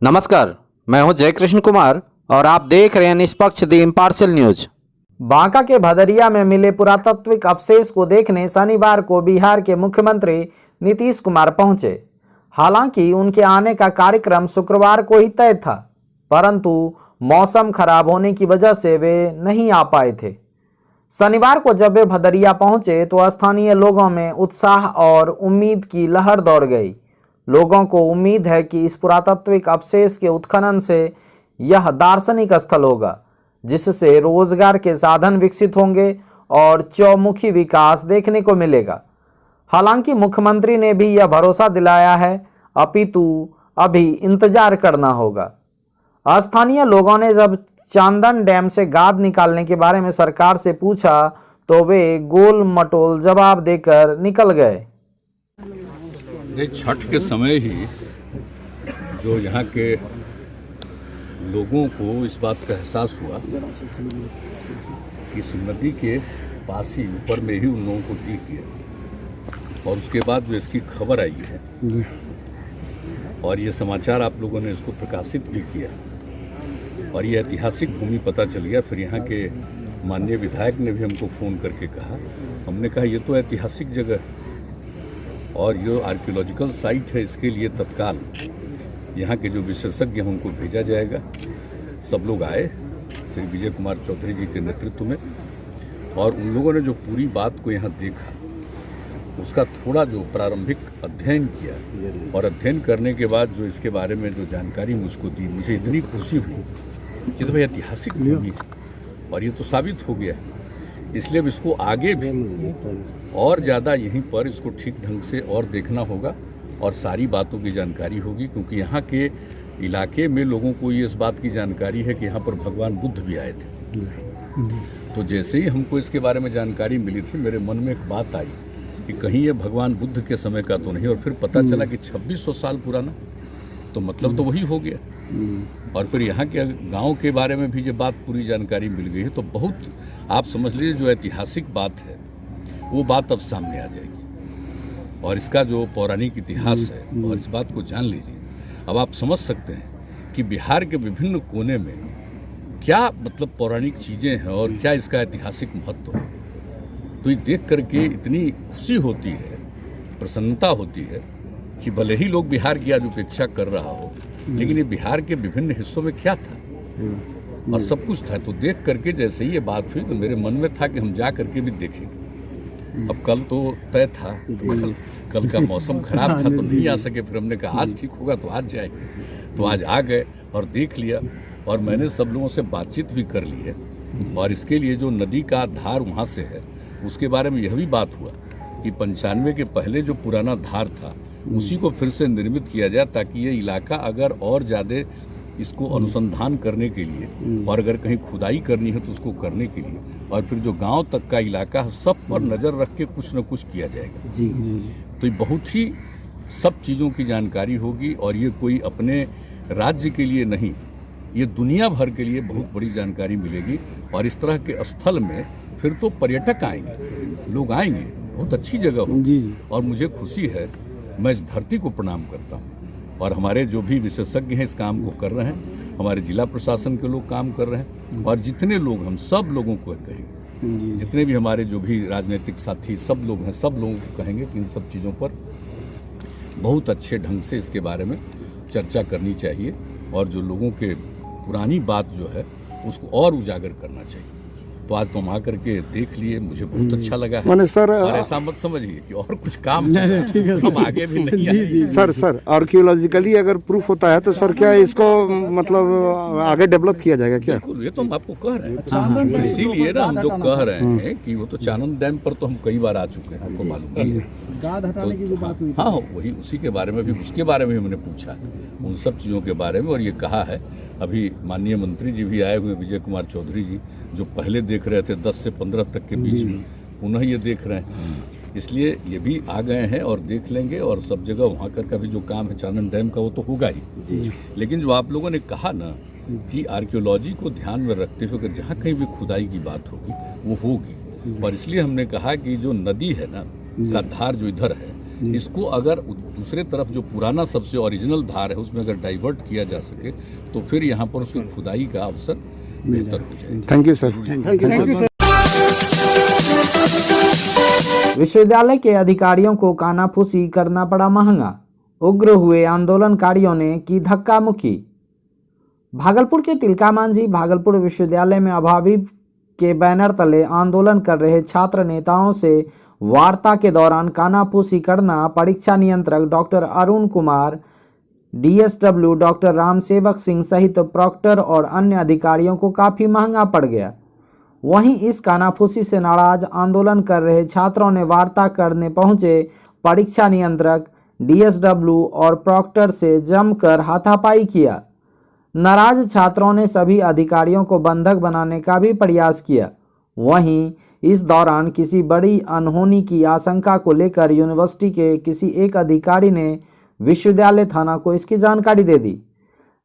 नमस्कार, मैं हूं जयकृष्ण कुमार और आप देख रहे हैं निष्पक्ष द इम्पार्शियल न्यूज। बांका के भदरिया में मिले पुरातात्विक अवशेष को देखने शनिवार को बिहार के मुख्यमंत्री नीतीश कुमार पहुंचे। हालांकि उनके आने का कार्यक्रम शुक्रवार को ही तय था, परंतु मौसम खराब होने की वजह से वे नहीं आ पाए थे। शनिवार को जब वे भदरिया पहुंचे तो स्थानीय लोगों में उत्साह और उम्मीद की लहर दौड़ गई। लोगों को उम्मीद है कि इस पुरातात्विक अवशेष के उत्खनन से यह दार्शनिक स्थल होगा, जिससे रोजगार के साधन विकसित होंगे और चौमुखी विकास देखने को मिलेगा। हालांकि मुख्यमंत्री ने भी यह भरोसा दिलाया है, अपितु अभी इंतजार करना होगा। स्थानीय लोगों ने जब चांदन डैम से गाद निकालने के बारे में सरकार से पूछा तो वे गोल मटोल जवाब देकर निकल गए। छठ के समय ही जो यहाँ के लोगों को इस बात का एहसास हुआ कि इस नदी के पास ही ऊपर में ही उन लोगों को दिख गया, और उसके बाद जो इसकी खबर आई है और ये समाचार आप लोगों ने इसको प्रकाशित भी किया और ये ऐतिहासिक भूमि पता चल गया। फिर यहाँ के माननीय विधायक ने भी हमको फ़ोन करके कहा, हमने कहा ये तो ऐतिहासिक जगह है और जो आर्कियोलॉजिकल साइट है, इसके लिए तत्काल यहाँ के जो विशेषज्ञ हैं उनको भेजा जाएगा। सब लोग आए श्री विजय कुमार चौधरी जी के नेतृत्व में, और उन लोगों ने जो पूरी बात को यहाँ देखा, उसका थोड़ा जो प्रारंभिक अध्ययन किया और अध्ययन करने के बाद जो इसके बारे में जो जानकारी मुझको दी, मुझे इतनी खुशी हुई कि तो भाई ऐतिहासिक भूमि है और ये तो साबित हो गया है। इसलिए अब इसको आगे भी और ज़्यादा यहीं पर इसको ठीक ढंग से और देखना होगा और सारी बातों की जानकारी होगी, क्योंकि यहाँ के इलाके में लोगों को ये इस बात की जानकारी है कि यहाँ पर भगवान बुद्ध भी आए थे। तो जैसे ही हमको इसके बारे में जानकारी मिली थी, मेरे मन में एक बात आई कि कहीं ये भगवान बुद्ध के समय का तो नहीं, और फिर पता चला कि 2600 साल पुराना, तो मतलब तो वही हो गया। और फिर यहाँ के गाँव के बारे में भी ये बात पूरी जानकारी मिल गई है, तो बहुत आप समझ लीजिए जो ऐतिहासिक बात है वो बात अब सामने आ जाएगी और इसका जो पौराणिक इतिहास है और इस बात को जान लीजिए। अब आप समझ सकते हैं कि बिहार के विभिन्न कोने में क्या मतलब पौराणिक चीज़ें हैं और क्या इसका ऐतिहासिक महत्व है। तो ये देख करके इतनी खुशी होती है, प्रसन्नता होती है कि भले ही लोग बिहार की आज उपेक्षा कर रहा हो, लेकिन ये बिहार के विभिन्न हिस्सों में क्या था और सब कुछ था। तो देख करके जैसे ही ये बात हुई तो मेरे मन में था कि हम जा करके भी देखेंगे। अब कल तो तय था, कल का मौसम खराब था तो नहीं आ सके, फिर हमने कहा आज ठीक होगा तो आज जाएंगे। तो आज आ गए और देख लिया, और मैंने सब लोगों से बातचीत भी कर ली है। और इसके लिए जो नदी का धार वहाँ से है उसके बारे में यह भी बात हुआ कि 95 के पहले जो पुराना धार था उसी को फिर से निर्मित किया जाए, ताकि ये इलाका अगर और ज़्यादा इसको अनुसंधान करने के लिए और अगर कहीं खुदाई करनी है तो उसको करने के लिए, और फिर जो गांव तक का इलाका है सब पर नज़र रख के कुछ न कुछ किया जाएगा। जी। तो ये बहुत ही सब चीज़ों की जानकारी होगी, और ये कोई अपने राज्य के लिए नहीं, ये दुनिया भर के लिए बहुत बड़ी जानकारी मिलेगी। और इस तरह के स्थल में फिर तो पर्यटक आएंगे, लोग आएंगे, बहुत अच्छी जगह हो। जी। और मुझे खुशी है, मैं इस धरती को प्रणाम करता हूँ, और हमारे जो भी विशेषज्ञ हैं इस काम को कर रहे हैं, हमारे जिला प्रशासन के लोग काम कर रहे हैं, और जितने लोग हम सब लोगों को कहेंगे, जितने भी हमारे जो भी राजनीतिक साथी सब लोग हैं, सब लोगों को कहेंगे कि इन सब चीज़ों पर बहुत अच्छे ढंग से इसके बारे में चर्चा करनी चाहिए, और जो लोगों के पुरानी बात जो है उसको और उजागर करना चाहिए। तो आज तुम आकर के देख लिए, मुझे बहुत अच्छा लगा है। सर, और ऐसा मत समझिए कि और कुछ काम ठीक है, हम आगे भी नहीं आए। जी, सर आर्कियोलॉजिकली अगर प्रूफ होता है तो सर क्या इसको मतलब आगे डेवलप किया जाएगा क्या? बिल्कुल, ये तो हम आपको कह रहे हैं, इसीलिए ना हम जो कह रहे हैं कि वो तो चांदन डैम पर तो हम कई बार आ चुके हैं, आपको मालूम है। गाद हटाने की जो बात हुई, हाँ वही, उसी के बारे में भी, उसके बारे में हमने पूछा उन सब चीज़ों के बारे में, और ये कहा है अभी माननीय मंत्री जी भी आए हुए विजय कुमार चौधरी जी, जो पहले देख रहे थे 10 से 15 तक के बीच में, पुनः ये देख रहे हैं, इसलिए ये भी आ गए हैं और देख लेंगे। और सब जगह वहाँ का भी जो काम है चांदन डैम का वो तो होगा ही, लेकिन जो आप लोगों ने कहा ना कि आर्कियोलॉजी को ध्यान में रखते हुए अगर जहाँ कहीं भी खुदाई की बात होगी वो होगी, और इसलिए हमने कहा कि जो नदी है ना का धार जो इधर है इसको अगर दूसरे तरफ जो पुराना सबसे ओरिजिनल धार है उसमें अगर डाइवर्ट किया जा सके तो फिर यहाँ पर उसकी खुदाई का अवसर बेहतर हो जाएगा। Thank you sir. विश्वविद्यालय के अधिकारियों को कानाफूसी करना पड़ा महंगा, उग्र हुए आंदोलनकारियों ने की धक्का मुक्की। भागलपुर के तिलका मांझी भागलपुर विश्वविद्यालय में अभावी के बैनर तले आंदोलन कर रहे छात्र नेताओं से वार्ता के दौरान कानाफूसी करना परीक्षा नियंत्रक doctor Arun Kumar, DSW doctor Ramsevak Singh सहित प्रॉक्टर और अन्य अधिकारियों को काफ़ी महंगा पड़ गया। वहीं इस कानाफूसी से नाराज आंदोलन कर रहे छात्रों ने वार्ता करने पहुंचे परीक्षा नियंत्रक, डीएसडब्ल्यू और प्रॉक्टर से जमकर हाथापाई किया। नाराज छात्रों ने सभी अधिकारियों को बंधक बनाने का भी प्रयास किया। वहीं इस दौरान किसी बड़ी अनहोनी की आशंका को लेकर यूनिवर्सिटी के किसी एक अधिकारी ने विश्वविद्यालय थाना को इसकी जानकारी दे दी,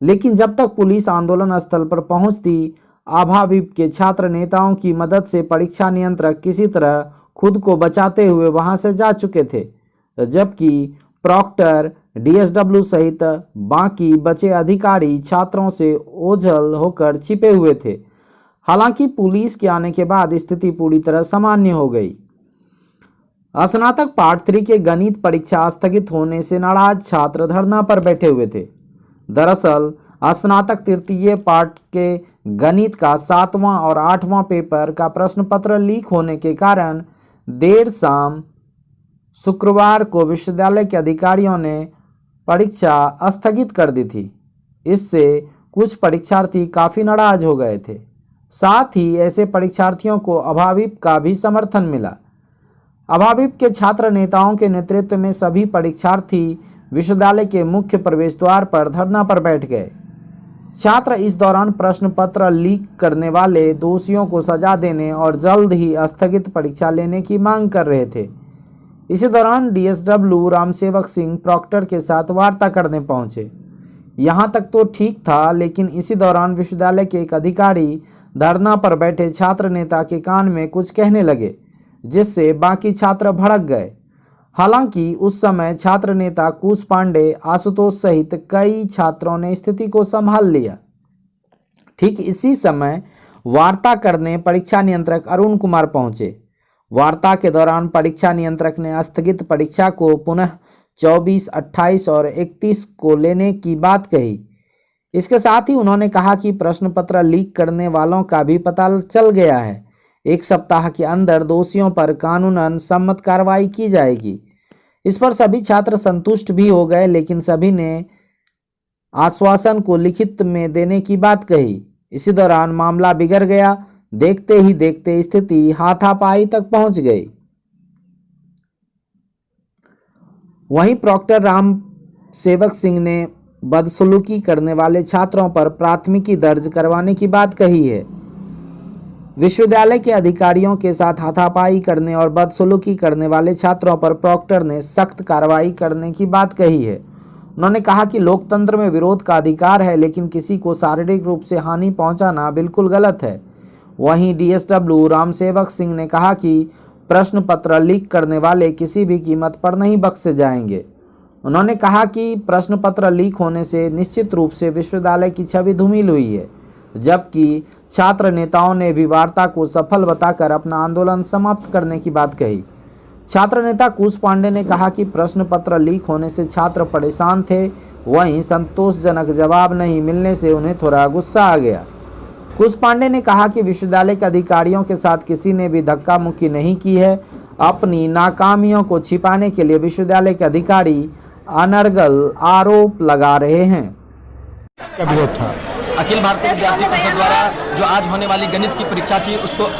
लेकिन जब तक पुलिस आंदोलन स्थल पर पहुंचती, अभाविप के छात्र नेताओं की मदद से परीक्षा नियंत्रक किसी तरह खुद को बचाते हुए वहां से जा चुके थे, जबकि प्रॉक्टर, डीएसडब्ल्यू सहित बाकी बचे अधिकारी छात्रों से ओझल होकर छिपे हुए थे। हालांकि पुलिस के आने के बाद स्थिति पूरी तरह सामान्य हो गई। स्नातक पार्ट 3 के गणित परीक्षा स्थगित होने से नाराज छात्र धरना पर बैठे हुए थे। दरअसल स्नातक तृतीय पार्ट के गणित का 7वां और 8वां पेपर का प्रश्न पत्र लीक होने के कारण देर शाम शुक्रवार को विश्वविद्यालय के अधिकारियों ने परीक्षा स्थगित कर दी थी। इससे कुछ परीक्षार्थी काफ़ी नाराज हो गए थे। साथ ही ऐसे परीक्षार्थियों को अभाविप का भी समर्थन मिला। अभाविप के छात्र नेताओं के नेतृत्व में सभी परीक्षार्थी विश्वविद्यालय के मुख्य प्रवेश द्वार पर धरना पर बैठ गए। छात्र इस दौरान प्रश्न पत्र लीक करने वाले दोषियों को सजा देने और जल्द ही स्थगित परीक्षा लेने की मांग कर रहे थे। इसी दौरान डीएसडब्ल्यू रामसेवक सिंह प्रॉक्टर के साथ वार्ता करने पहुंचे। यहां तक तो ठीक था, लेकिन इसी दौरान विश्वविद्यालय के एक अधिकारी धरना पर बैठे छात्र नेता के कान में कुछ कहने लगे, जिससे बाकी छात्र भड़क गए। हालांकि उस समय छात्र नेता कुश पांडे, आशुतोष सहित कई छात्रों ने स्थिति को संभाल लिया। ठीक इसी समय वार्ता करने परीक्षा नियंत्रक अरुण कुमार पहुंचे। वार्ता के दौरान परीक्षा नियंत्रक ने स्थगित परीक्षा को पुनः 24, 28 और 31 को लेने की बात कही। इसके साथ ही उन्होंने कहा कि प्रश्न पत्र लीक करने वालों का भी पता चल गया है। 1 सप्ताह के अंदर दोषियों पर कानूनन सम्मत कार्रवाई की जाएगी। इस पर सभी छात्र संतुष्ट भी हो गए, लेकिन सभी ने आश्वासन को लिखित में देने की बात कही। इसी दौरान मामला बिगड़ गया। देखते ही देखते स्थिति हाथापाई तक पहुंच गई। वहीं प्रॉक्टर राम सेवक सिंह ने बदसलूकी करने वाले छात्रों पर प्राथमिकी दर्ज करवाने की बात कही है। विश्वविद्यालय के अधिकारियों के साथ हाथापाई करने और बदसलूकी करने वाले छात्रों पर प्रॉक्टर ने सख्त कार्रवाई करने की बात कही है। उन्होंने कहा कि लोकतंत्र में विरोध का अधिकार है, लेकिन किसी को शारीरिक रूप से हानि पहुंचाना बिल्कुल गलत है। वहीं डीएसडब्ल्यू रामसेवक सिंह ने कहा कि प्रश्न पत्र लीक करने वाले किसी भी कीमत पर नहीं बख्शे जाएंगे। उन्होंने कहा कि प्रश्न पत्र लीक होने से निश्चित रूप से विश्वविद्यालय की छवि धूमिल हुई है, जबकि छात्र नेताओं ने भी वार्ता को सफल बताकर अपना आंदोलन समाप्त करने की बात कही। छात्र नेता कुश पांडे ने कहा कि प्रश्न पत्र लीक होने से छात्र परेशान थे। वहीं संतोषजनक जवाब नहीं मिलने से उन्हें थोड़ा गुस्सा आ गया। कुश पांडे ने कहा कि विश्वविद्यालय के अधिकारियों के साथ किसी ने भी धक्का मुक्की नहीं की है। अपनी नाकामियों को छिपाने के लिए विश्वविद्यालय के अधिकारी अनर्गल आरोप लगा रहे हैं। अखिल भारतीय विद्यार्थी परिषद द्वारा जो आज होने वाली गणित की परीक्षा थी, उसको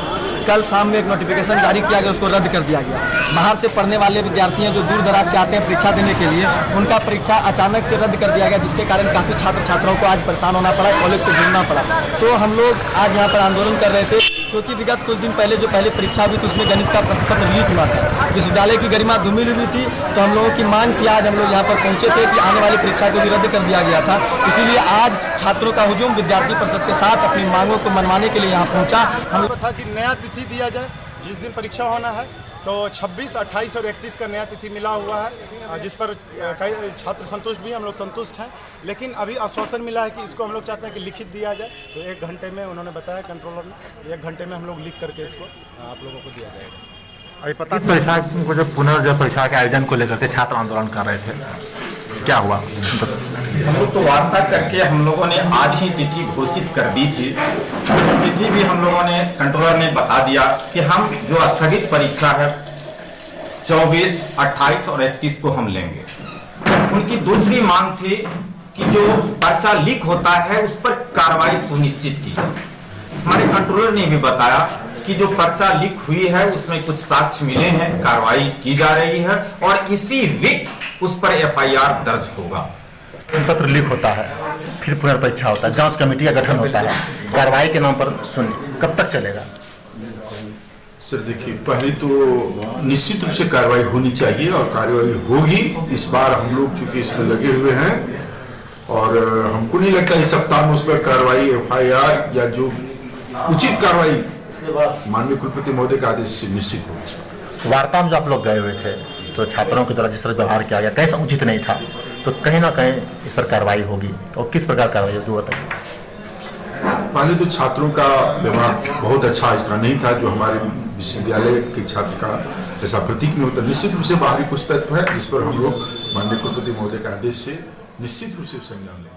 कल शाम में एक नोटिफिकेशन जारी किया गया, उसको रद्द कर दिया गया। बाहर से पढ़ने वाले विद्यार्थी हैं जो दूर दराज से आते हैं परीक्षा देने के लिए, उनका परीक्षा अचानक से रद्द कर दिया गया, जिसके कारण काफ़ी छात्र छात्राओं को आज परेशान होना पड़ा, कॉलेज से ढूंढना पड़ा। तो हम लोग आज यहाँ पर आंदोलन कर रहे थे, क्योंकि विगत कुछ दिन पहले जो पहले परीक्षा हुई थी उसमें गणित का प्रश्न पत्र लीक हुआ था। विश्वविद्यालय की गरिमा धूमिल हुई थी, तो हम लोगों की मांग थी, आज हम लोग यहाँ पर पहुँचे थे कि आने वाली परीक्षा को भी रद्द कर दिया गया था। इसीलिए आज छात्रों का हुजूम विद्यार्थी परिषद के साथ अपनी मांगों को मनवाने के लिए यहाँ पहुँचा। हम लोग था कि नया तिथि दिया जाए जिस दिन परीक्षा होना है, तो 26, 28 और 31 का नया तिथि मिला हुआ है, जिस पर कई छात्र संतुष्ट भी हैं, हम लोग संतुष्ट हैं। लेकिन अभी आश्वासन मिला है कि इसको हम लोग चाहते हैं कि लिखित दिया जाए। तो 1 घंटे में उन्होंने बताया कंट्रोलर ने, 1 घंटे में हम लोग लिख करके इसको आप लोगों को दिया जाएगा। अभी पता परीक्षा को जो पुनर्जब परीक्षा के आयोजन को लेकर के छात्र आंदोलन कर रहे थे, क्या हुआ? हम लोग तो वार्ता करके हम लोगों ने आज ही तिथि घोषित कर दी थी। तिथि भी हम लोगों ने, कंट्रोलर ने बता दिया कि हम जो स्थगित परीक्षा है 24, 28 और 31 को हम लेंगे। उनकी दूसरी मांग थी कि जो पर्चा लीक होता है उस पर कार्रवाई सुनिश्चित की। हमारे कंट्रोलर ने भी बताया कि जो पर्चा लीक हुई है उसमें कुछ साक्ष्य मिले हैं, कार्रवाई की जा रही है और इसी वीक उस पर FIR दर्ज होगा। पत्र लीक होता है, फिर पुनर्परीक्षा होता है, जांच कमेटी का गठन होता है, कार्रवाई के नाम पर शून्य, कब तक चलेगा? सर देखिए, पहले तो निश्चित रूप से कार्रवाई होनी चाहिए और कार्रवाई होगी। इस बार हम लोग चूंकि इसमें लगे हुए हैं और हमको नहीं लगता इस सप्ताह में उस पर कार्रवाई, FIR या जो उचित कार्रवाई माननीय कुलपति महोदय के आदेश से निश्चित होगी। वार्ता में जो आप लोग गए हुए थे तो छात्रों के द्वारा जिस तरह व्यवहार किया गया कैसा उचित नहीं था, तो कहीं ना कहीं इस पर कार्रवाई होगी और किस प्रकार कार्रवाई होगी वो बताइए। पहले तो छात्रों का व्यवहार बहुत अच्छा इसका नहीं था, जो हमारे विश्वविद्यालय के छात्र का ऐसा प्रतीक नहीं होता। निश्चित रूप से बाहरी कुछ तत्व है जिस पर हम लोग माननीय कुलपति महोदय के आदेश से निश्चित रूप से संज्ञान लेंगे।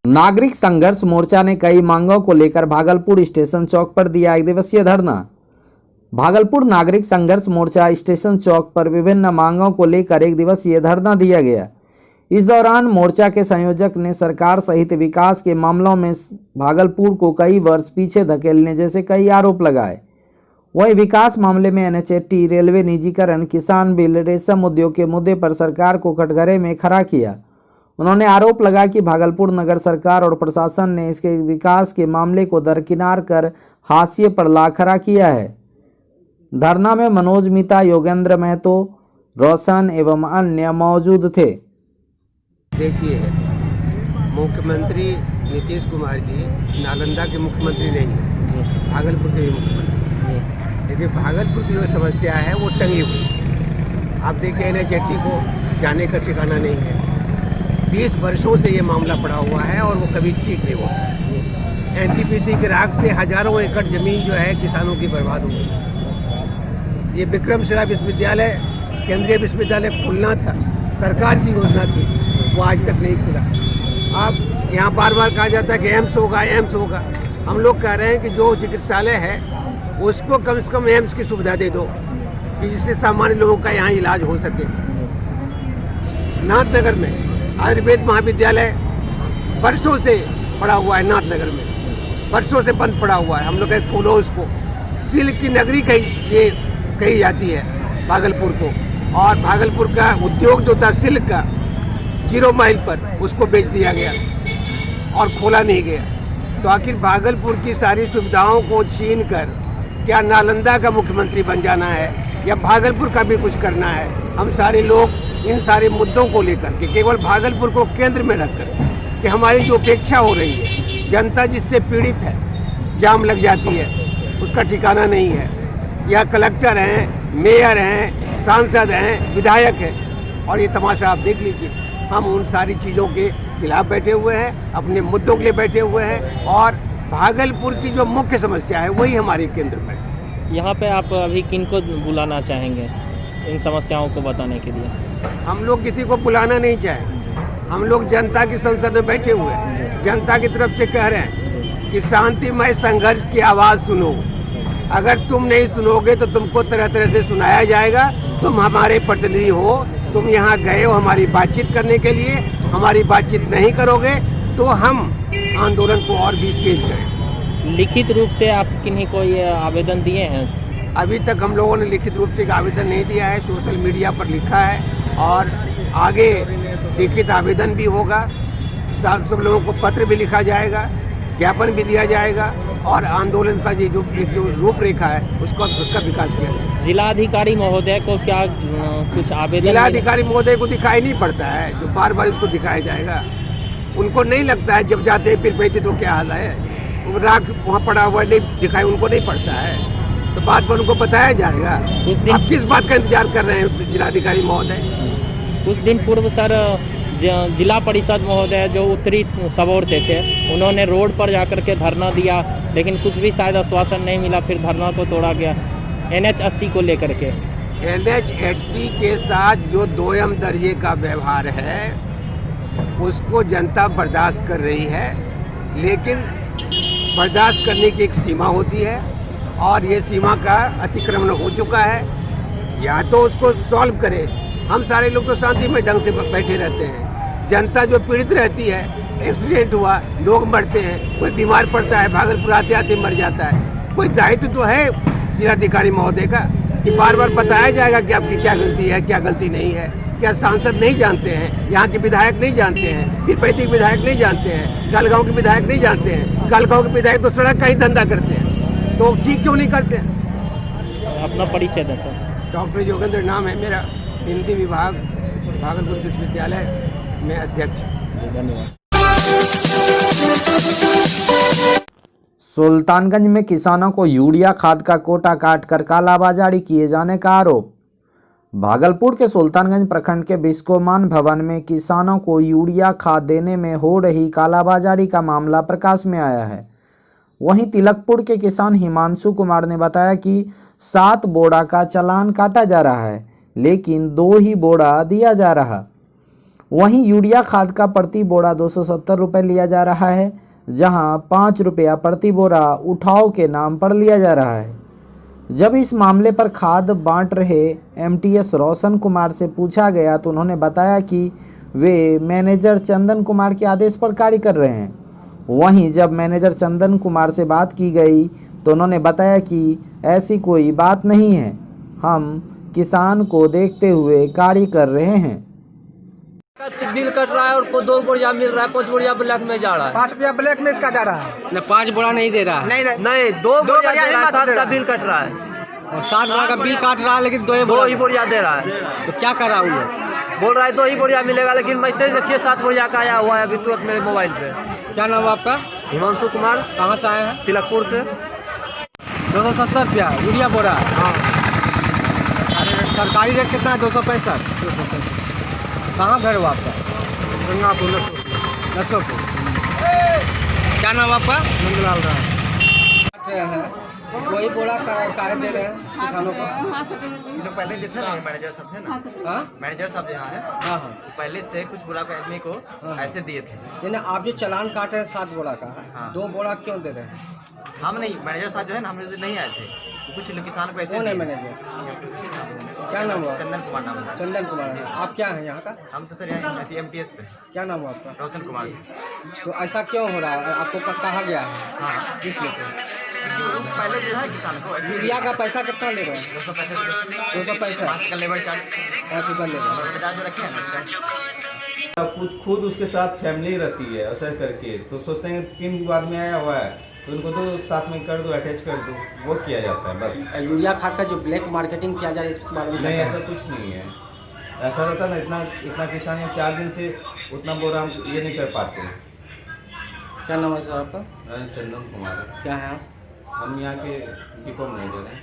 नागरिक संघर्ष मोर्चा ने कई मांगों को लेकर भागलपुर स्टेशन चौक पर दिया 1 दिवसीय धरना। भागलपुर नागरिक संघर्ष मोर्चा स्टेशन चौक पर विभिन्न मांगों को लेकर 1 दिवसीय धरना दिया गया। इस दौरान मोर्चा के संयोजक ने सरकार सहित विकास के मामलों में भागलपुर को कई वर्ष पीछे धकेलने जैसे कई आरोप लगाए। वहीं विकास मामले में NH-80, रेलवे निजीकरण, किसान बिल, रेशम उद्योग के मुद्दे पर सरकार को कटघरे में खड़ा किया। उन्होंने आरोप लगाया कि भागलपुर नगर सरकार और प्रशासन ने इसके विकास के मामले को दरकिनार कर हाशिए पर ला खड़ा किया है। धरना में मनोज मिता, योगेंद्र महतो, रोशन एवं अन्य मौजूद थे। देखिए, मुख्यमंत्री नीतीश कुमार जी नालंदा के मुख्यमंत्री नहीं है, भागलपुर के मुख्यमंत्री। देखिए, भागलपुर की जो समस्या है वो टंगी हुई। आप देखिए, NH-80 को जाने का ठिकाना नहीं है। 20 वर्षों से ये मामला पड़ा हुआ है और वो कभी ठीक नहीं हुआ। NTPC के राख से हजारों एकड़ जमीन जो है किसानों की बर्बाद हो गई। ये विक्रमशिला विश्वविद्यालय, केंद्रीय विश्वविद्यालय खुलना था, सरकार की योजना थी, वो आज तक नहीं खुला। आप यहाँ बार बार कहा जाता है कि एम्स होगा, एम्स होगा। हम लोग कह रहे हैं कि जो चिकित्सालय है उसको कम से कम एम्स की सुविधा दे दो कि जिससे सामान्य लोगों का यहाँ इलाज हो सके। नाथनगर में आयुर्वेद महाविद्यालय वर्षों से पड़ा हुआ है, नाथनगर में वर्षों से बंद पड़ा हुआ है। हम लोग खोलो उसको। सिल्क की नगरी कही जाती है भागलपुर को, और भागलपुर का उद्योग जो था सिल्क का 0 माइल पर उसको बेच दिया गया और खोला नहीं गया। तो आखिर भागलपुर की सारी सुविधाओं को छीन कर क्या नालंदा का मुख्यमंत्री बन जाना है या भागलपुर का भी कुछ करना है? हम सारे लोग इन सारे मुद्दों को लेकर के केवल भागलपुर को केंद्र में रखकर कि हमारी जो उपेक्षा हो रही है, जनता जिससे पीड़ित है, जाम लग जाती है, उसका ठिकाना नहीं है। या कलेक्टर हैं, मेयर हैं, सांसद हैं, विधायक हैं, और ये तमाशा आप देख लीजिए। हम उन सारी चीज़ों के खिलाफ बैठे हुए हैं, अपने मुद्दों के लिए बैठे हुए हैं, और भागलपुर की जो मुख्य समस्या है वही हमारे केंद्र में है। यहाँ पे आप अभी किनको बुलाना चाहेंगे इन समस्याओं को बताने के लिए? हम लोग किसी को बुलाना नहीं चाहेंगे। हम लोग जनता की संसद में बैठे हुए हैं, जनता की तरफ से कह रहे हैं कि शांतिमय संघर्ष की आवाज़ सुनो। अगर तुम नहीं सुनोगे तो तुमको तरह तरह से सुनाया जाएगा। तुम हमारे प्रतिनिधि हो, तुम यहाँ गए हो हमारी बातचीत करने के लिए, हमारी बातचीत नहीं करोगे तो हम आंदोलन को और भी तेज करें। लिखित रूप से आप किन्हीं को ये आवेदन दिए हैं? अभी तक हम लोगों ने लिखित रूप से आवेदन नहीं दिया है, सोशल मीडिया पर लिखा है, और आगे लिखित आवेदन भी होगा। सब लोगों को पत्र भी लिखा जाएगा, ज्ञापन भी दिया जाएगा, और आंदोलन का जो रूपरेखा है उसका विकास किया जाएगा। जिलाधिकारी महोदय को क्या कुछ आवेदन? जिलाधिकारी महोदय को दिखाई नहीं पड़ता है, जो बार बार इसको दिखाया जाएगा। उनको नहीं लगता है जब जाते हैं फिर पैसे तो क्या हाल है। वो राख वहाँ पड़ा हुआ नहीं दिखाई, उनको नहीं पड़ता है, तो बात पर उनको बताया जाएगा। आप किस बात का इंतजार कर रहे हैं जिलाधिकारी महोदय? कुछ दिन पूर्व सर जिला परिषद महोदय जो उत्तरी सबौर से थे, उन्होंने रोड पर जाकर के धरना दिया, लेकिन कुछ भी शायद आश्वासन नहीं मिला, फिर धरना को तोड़ा गया NH 80 को लेकर के। NH 80 के साथ जो दोयम दर्जे का व्यवहार है उसको जनता बर्दाश्त कर रही है, लेकिन बर्दाश्त करने की एक सीमा होती है और ये सीमा का अतिक्रमण हो चुका है। या तो उसको सॉल्व करें, हम सारे लोग तो शांतिमय ढंग से बैठे रहते हैं, जनता जो पीड़ित रहती है, एक्सीडेंट हुआ, लोग मरते हैं, कोई बीमार पड़ता है, भागलपुर आते आते मर जाता है, कोई दायित्व तो है जिलाधिकारी महोदय का कि बार बार बताया जाएगा कि आपकी क्या गलती है, क्या गलती नहीं है। क्या सांसद नहीं जानते हैं, यहाँ के विधायक नहीं जानते हैं, तिरपैती के विधायक नहीं जानते हैं, गालगांव के विधायक नहीं जानते हैं? गालगांव के विधायक तो सड़क का ही धंधा करते हैं, तो ठीक क्यों नहीं करते हैं? अपना परिचय दें सर। डॉक्टर योगेंद्र नाम है मेरा, हिंदी विभाग, भागलपुर विश्वविद्यालय में अध्यक्ष। धन्यवाद। सुल्तानगंज में किसानों को यूरिया खाद का कोटा काटकर कालाबाजारी किए जाने का आरोप। भागलपुर के सुल्तानगंज प्रखंड के बिस्कोमान भवन में किसानों को यूरिया खाद देने में हो रही कालाबाजारी का मामला प्रकाश में आया है। वहीं तिलकपुर के किसान हिमांशु कुमार ने बताया कि 7 बोरा का चालान काटा जा रहा है, लेकिन 2 ही बोरा दिया जा रहा। वहीं यूरिया खाद का प्रति बोरा 270 रुपये लिया जा रहा है, जहां 5 रुपया प्रति बोरा उठाव के नाम पर लिया जा रहा है। जब इस मामले पर खाद बांट रहे MTS रोशन कुमार से पूछा गया तो उन्होंने बताया कि वे मैनेजर चंदन कुमार के आदेश पर कार्य कर रहे हैं। वहीं जब मैनेजर चंदन कुमार से बात की गई तो उन्होंने बताया कि ऐसी कोई बात नहीं है, हम किसान को देखते हुए कार्य कर रहे हैं। बिल कट रहा है और 2 बोरिया मिल रहा है, 5 बोरिया ब्लैक में जा रहा है। 5 रुपया ब्लैक में इसका जा रहा है, नहीं 5 बोरा नहीं दे रहा है, नहीं 2 बोरिया दे रहा है, 7 का बिल कट रहा है और 7 बोरा का बिल काट रहा है, लेकिन 2 ही बोरिया दे रहा है। तो क्या कर रहा हूँ? बोल रहा है 2 ही बोरिया मिलेगा, लेकिन मैसेज देखिए 7 बोरिया का आया हुआ है अभी तुरंत मेरे मोबाइल पे। क्या नाम है आपका? हिमांशु कुमार। कहाँ से आए हैं? तिलकपुर से। 270 रुपया यूरिया बोरा। हाँ। सरकारी रेट कितना है? 265। कहाँ घर हो आपका? गंगापुर नसोपुर। क्या नाम आपका? नंदलाल राय। वही बोरा काहे दे रहे हैं किसानों को? ये लोग पहले देते ना, मैनेजर सब थे ना, मैनेजर साहब यहाँ है, हाँ, पहले से कुछ बोरा को आदमी को ऐसे दिए थे। यानी आप जो चालान काट रहे हैं 7 बोरा का, 2 बोरा क्यों दे रहे हैं? हम नहीं, मैनेजर साहब जो है ना, हम लोग नहीं आए थे, कुछ लोग किसान को ऐसे कौन है दिए। मैनेजर? क्या नाम हुआ? चंदन कुमार नाम है। चंदन कुमार। आप क्या हैं यहाँ का? हम तो सर यहाँ MTS पे। क्या नाम हुआ आपका? रोशन कुमार से। तो ऐसा क्यों हो रहा है? आपको कहा गया है? हाँ, किस लेकर? पहले जो है किसान को ऐसे यूरिया का पैसा कितना ले रहे हैं? 265 5 का लेबर चार्ज 5 रुपया ले रहे हैं। जो रखे हैं ना उसका। खुद उसके साथ फैमिली रहती है ऐसा करके, तो सोचते हैं 3 आदमी आया हुआ है तो उनको तो साथ में कर दो, अटैच कर दो, वो किया जाता है बस। यूरिया खाद का जो ब्लैक मार्केटिंग किया जा रहा है इसके बारे में नहीं, ऐसा कुछ नहीं है। ऐसा रहता ना, इतना किसान है 4 दिन से उतना बोरा हम ये नहीं कर पाते। क्या नाम है सर आपका? चंदन कुमार। क्या है आप? हम यहाँ के डिपो मैनेजर हैं।